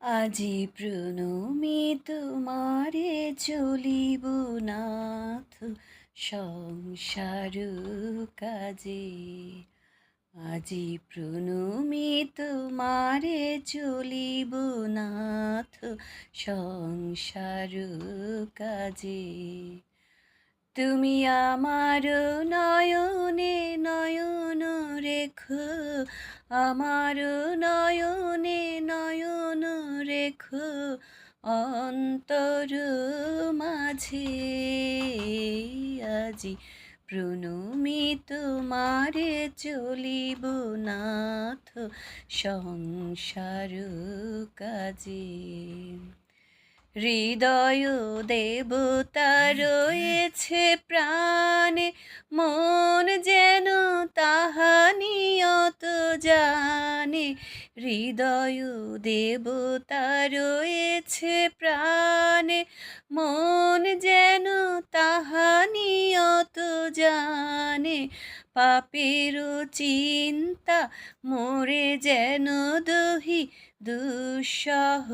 আজি প্রণমে তোমারে চলিব নাথ সংসার কাজে। আজি প্রণমে তোমারে চলিব নাথ সংসার কাজে। তুমি আমার নয়নে নয়ন রেখো, আমার নয়নে নয়ন রেখো অন্তর মাঝে। আজি প্রণমী তোমারে চলিব নাথ সংসার কাজে। হৃদয় দেবতা রয়েছে প্রাণে, মন যেন তাহা নিয়ত জানে। হৃদয় দেবতা রয়েছে প্রাণে, মন যেন তাহা নিয়ত জানে। পাপের চিন্তা মোরে যেন দহি দুঃসহ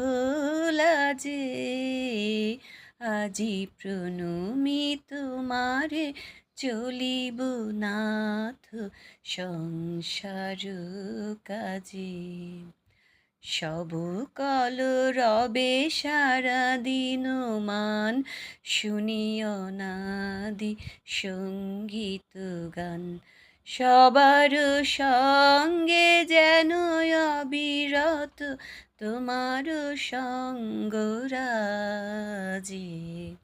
লাজে। আজি প্রণমী তোমারে চলিব নাথ সংসার কাজে। সব কল রবে সারা দিন মান, শুনিও নাদি সঙ্গীত গান। সবার সঙ্গে যেন অবিরত তোমার সঙ্গ রাজে।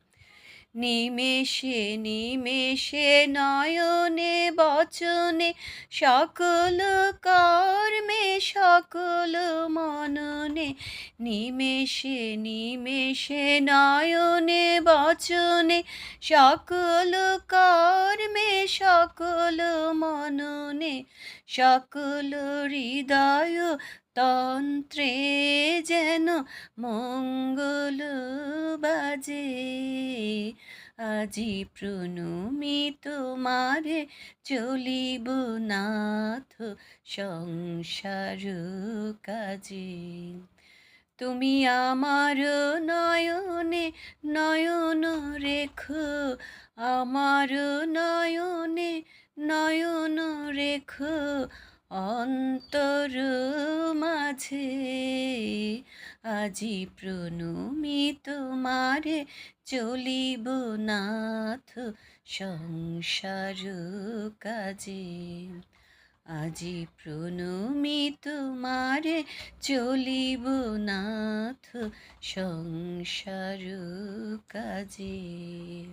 নিমেষে নিমেষে নয়নে বচনে, সকল কর্মে সকল মননে। নিমেষে নিমেষে নয়নে বচনে, সকল কর্মে সকল মননে। সকল হৃদয় তন্ত্রে যেন মঙ্গল বাজে। আজি প্রণমী তোমারে চলিব নাথ সংসার কাজে। তুমি আমার নয়নে নয়ন রেখো, আমার নয়নে নয়ন রেখো অন্তর মাঝে। আজি প্রণমী তোমারে চলিব নাথ সংসার কাজে। আজি প্রণমী তোমারে চলিব নাথ সংসার কাজে।